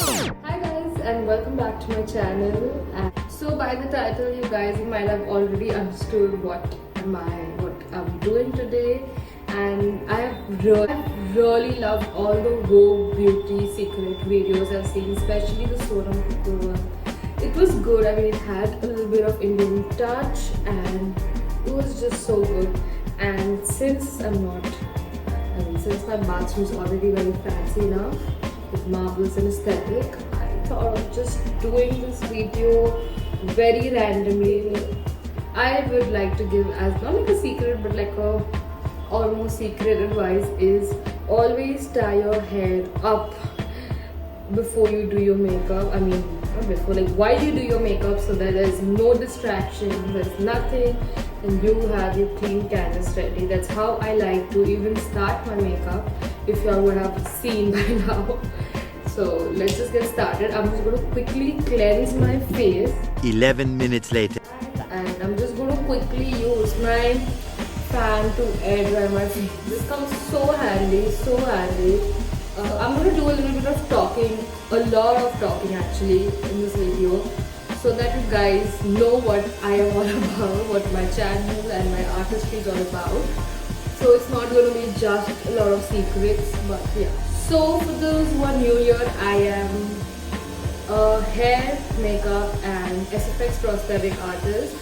Hi guys and welcome back to my channel. And so by the title you guys might have already understood what I'm doing today, and I have really loved all the Vogue beauty secret videos I've seen, especially the Sonam Kapoor one. It was good. I mean, it had a little bit of Indian touch and it was just so good. And since since my bathroom is already very fancy enough with marbles and aesthetic, I thought of just doing this video very randomly. I would like to give as not like a secret but like a almost secret advice is always tie your hair up before you do your makeup. I mean, not before, like while you do your makeup, so that there's no distraction, there's nothing, and you have your clean canvas ready. That's how I like to even start my makeup, if y'all would have seen by now. So let's just get started. I'm just going to quickly cleanse my face. 11 minutes later. And I'm just going to quickly use my fan to air dry my face. This comes so handy, so handy. I'm going to do a little bit of talking, a lot of talking actually in this video, so that you guys know what I am all about, what my channel and my artistry is all about. So it's not going to be just a lot of secrets, but yeah. So for those who are new here, I am a hair, makeup and SFX prosthetic artist.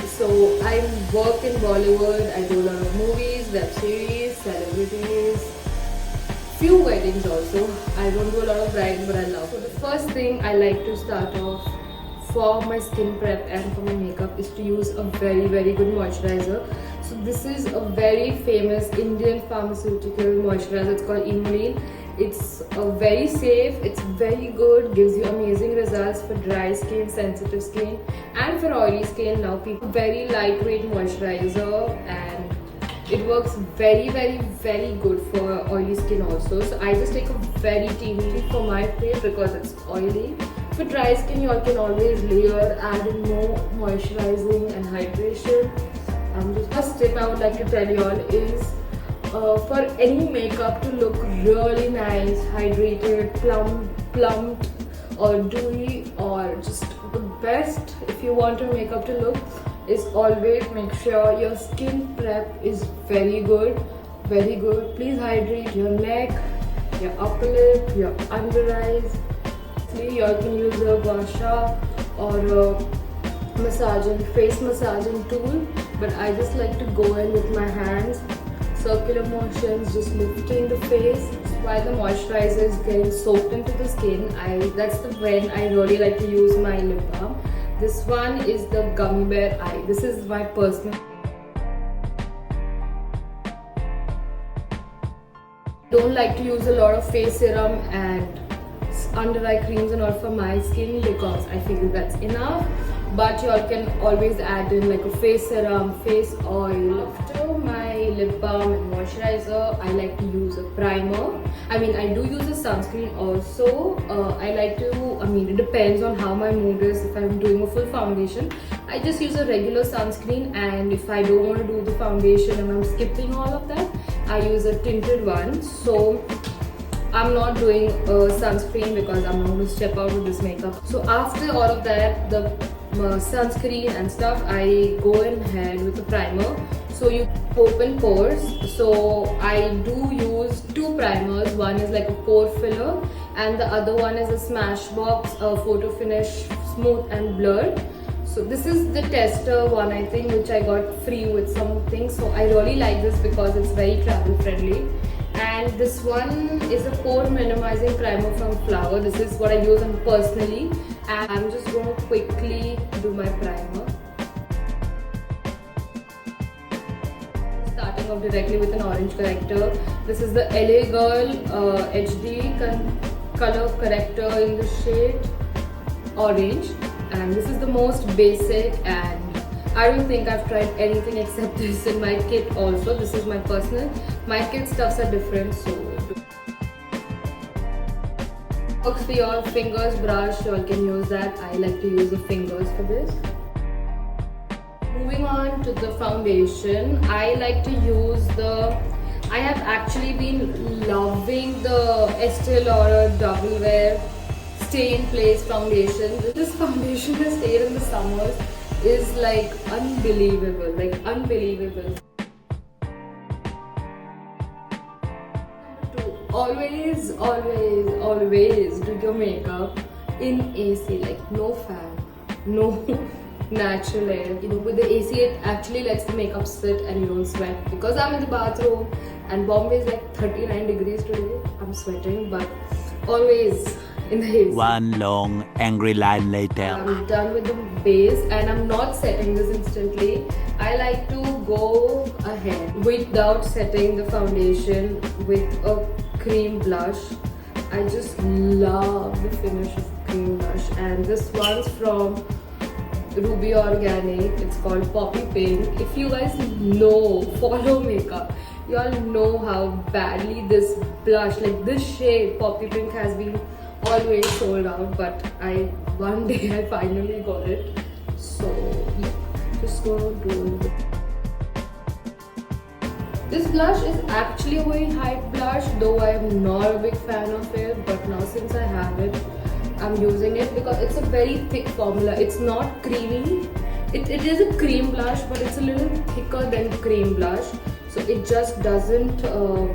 So I work in Bollywood, I do a lot of movies, web series, celebrities, few weddings also. I don't do a lot of brides, but I love. So the first thing I like to start off for my skin prep and for my makeup is to use a very good moisturizer. So this is a very famous Indian pharmaceutical moisturizer. It's called Imoline. It's very safe, it's very good, gives you amazing results for dry skin, sensitive skin and for oily skin. Now people, very lightweight moisturizer, and it works very good for oily skin also. So I just take a very teeny for my face because it's oily. For dry skin, you all can always layer, add in more moisturizing and hydration. Just first tip I would like to tell you all is for any makeup to look really nice, hydrated, plumped or dewy, or just the best if you want your makeup to look, is always make sure your skin prep is very good. Please hydrate your neck, your upper lip, your under eyes. You all can use a gua sha or a face massaging tool, but I just like to go in with my hands, circular motions, just lifting the face while the moisturizer is getting soaked into the skin. That's when I really like to use my lip balm. This one is the Gummy Bear Eye. This is my personal. Don't like to use a lot of face serum and under eye creams and all for my skin because I feel that's enough. But you all can always add in like a face serum, face oil. After my lip balm and moisturizer, I like to use a primer. I mean, I do use a sunscreen also. I like to, it depends on how my mood is. If I'm doing a full foundation, I just use a regular sunscreen, and if I don't want to do the foundation and I'm skipping all of that, I use a tinted one. So I'm not doing a sunscreen because I'm not going to step out with this makeup. So after all of that, the sunscreen and stuff, I go in ahead with a primer. So you open pores. So I do use two primers. One is like a pore filler and the other one is a Smashbox photo finish smooth and blurred. So this is the tester one, I think, which I got free with something. So I really like this because it's very travel friendly. And this one is a pore minimizing primer from Flower. This is what I use personally, and I'm just going to quickly do my primer. Starting off directly with an orange corrector. This is the LA Girl HD color corrector in the shade orange, and this is the most basic, and I don't think I've tried anything except this in my kit also. This is my personal. My kit stuffs are different, so works for your fingers brush, you all can use that. I like to use the fingers for this. Moving on to the foundation, I like to use I have actually been loving the Estee Lauder Double Wear stay in place foundation. This foundation has stayed in the summers is like unbelievable, like unbelievable. Number 2, always, always, always do your makeup in AC, like no fan, no natural air. You know, with the AC it actually lets the makeup sit and you don't sweat. Because I'm in the bathroom and Bombay is like 39 degrees today, I'm sweating, but always in the AC. One long angry line later. I'm done with the base and I'm not setting this instantly. I like to go ahead without setting the foundation with a cream blush. I just love the finish of cream blush, and this one's from Ruby Organic. It's called Poppy Pink. If you guys know, follow makeup, you all know how badly this blush, like this shade Poppy Pink, has been always sold out, but one day I finally got it. So yeah, just go do it. This blush is actually a very hype blush, though I am not a big fan of it, but now since I have it, I'm using it because it's a very thick formula. It's not creamy. It is a cream blush, but it's a little thicker than cream blush, so it just doesn't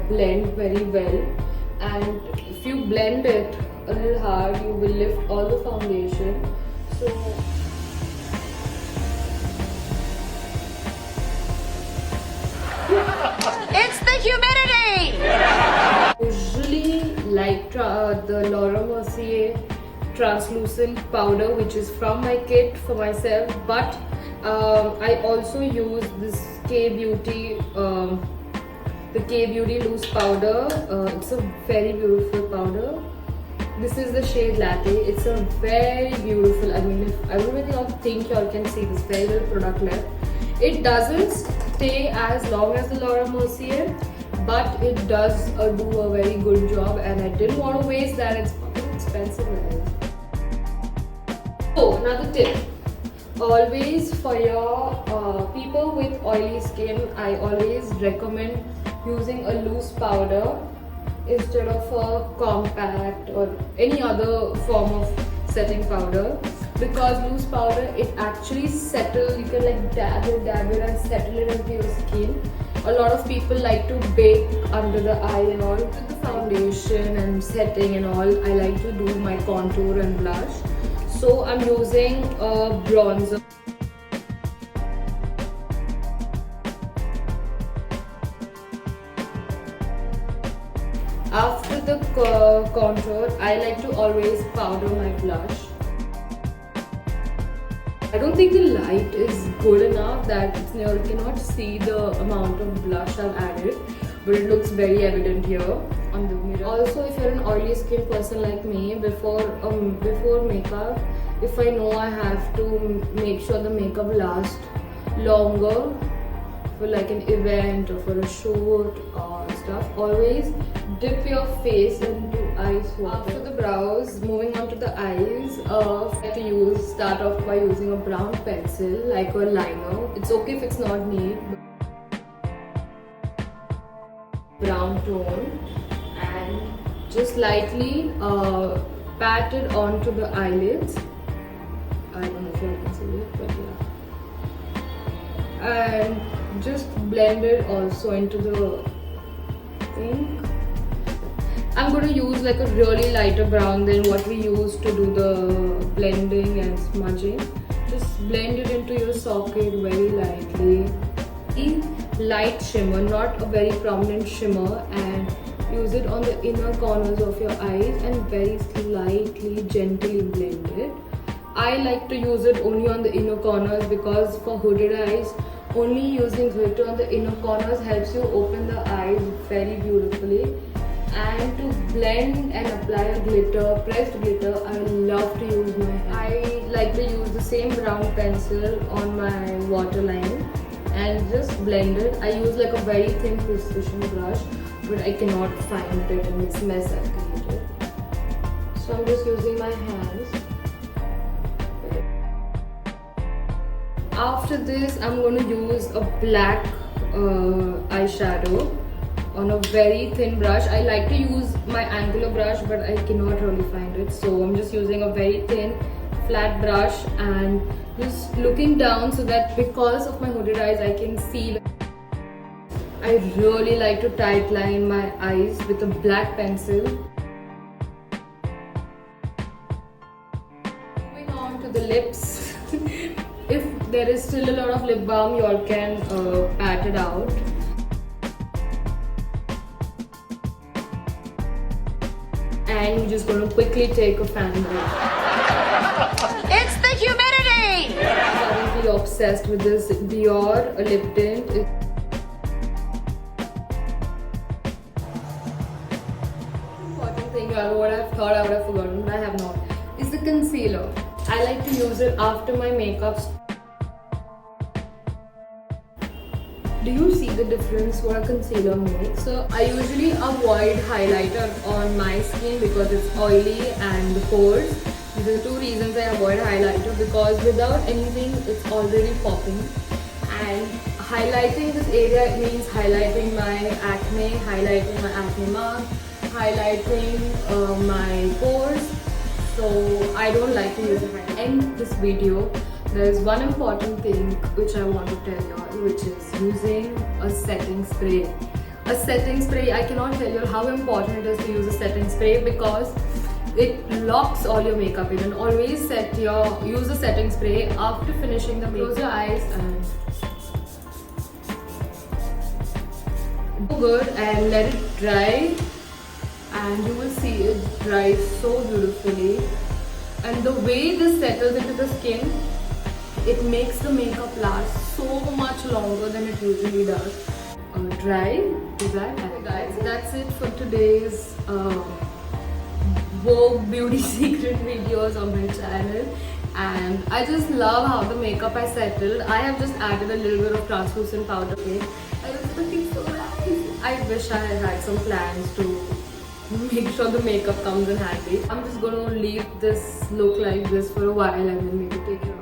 blend very well. And if you blend it a little hard, you will lift all the foundation. So It's the humidity! usually like the Laura Mercier translucent powder, which is from my kit for myself, but I also use this K-Beauty the K-Beauty loose powder. It's a very beautiful powder. This is the shade Latte. It's a very beautiful, I mean, I don't really think you all can see this, very little product left. It doesn't stay as long as the Laura Mercier, but it does do a very good job, and I didn't want to waste that. It's fucking expensive, guys. Oh, another tip. Always for your people with oily skin, I always recommend using a loose powder instead of a compact or any other form of setting powder, because loose powder, it actually settles. You can like dab it and settle it into your skin. A lot of people like to bake under the eye and all. With the foundation and setting and all, I like to do my contour and blush. So I'm using a bronzer. After the contour, I like to always powder my blush. I don't think the light is good enough that you cannot see the amount of blush I've added, but it looks very evident here on the mirror. Also, if you're an oily skin person like me, before makeup, if I know I have to make sure the makeup lasts longer for like an event or for a shoot or stuff, always dip your face into ice water. After the brows, moving on to the eyes, I like to start off by using a brown pencil like a liner. It's okay if it's not neat. Brown tone, and just lightly pat it onto the eyelids. I don't know if you can see it, but yeah. And just blend it also into the thing. I'm going to use like a really lighter brown than what we use to do the blending and smudging. Just blend it into your socket very lightly. Light shimmer, not a very prominent shimmer, and use it on the inner corners of your eyes and very slightly, gently blend it. I like to use it only on the inner corners because for hooded eyes, only using glitter on the inner corners helps you open the eyes very beautifully. And to blend and apply a glitter, pressed glitter, I love to use I like to use the same brown pencil on my waterline and just blend it. I use like a very thin precision brush, but I cannot find it in this mess I've created. So I'm just using my hands. After this, I'm going to use a black eyeshadow. on a very thin brush. I like to use my angular brush, but I cannot really find it, so I'm just using a very thin flat brush and just looking down so that because of my hooded eyes I can see. I really like to tight line my eyes with a black pencil. Moving on to the lips. If there is still a lot of lip balm, you all can pat it out. And you're just going to quickly take a fan brush. It's the humidity! I'm currently obsessed with this Dior lip tint. Important thing, what I thought I would have forgotten, but I have not, is the concealer. I like to use it after my makeup. Do you see the difference what a concealer makes? So I usually avoid highlighter on my skin because it's oily and the pores. These are the two reasons I avoid highlighter, because without anything it's already popping, and highlighting this area means highlighting my acne, highlighting my acne mark, highlighting my pores. So I don't like to use it. In this video, there is one important thing which I want to tell you all, which is using a setting spray. A setting spray, I cannot tell you how important it is to use a setting spray because it locks all your makeup in. And always use a setting spray after finishing the makeup. Close your eyes and do good and let it dry, and you will see it dry so beautifully. And the way this settles into the skin, it makes the makeup last so much longer than it usually does. Dry. Okay guys, that's it for today's Vogue beauty secret videos on my channel. And I just love how the makeup I settled. I have just added a little bit of translucent powder. Okay, I was looking so nice. I wish I had some plans to make sure the makeup comes in handy. I'm just gonna leave this look like this for a while and then maybe take it off.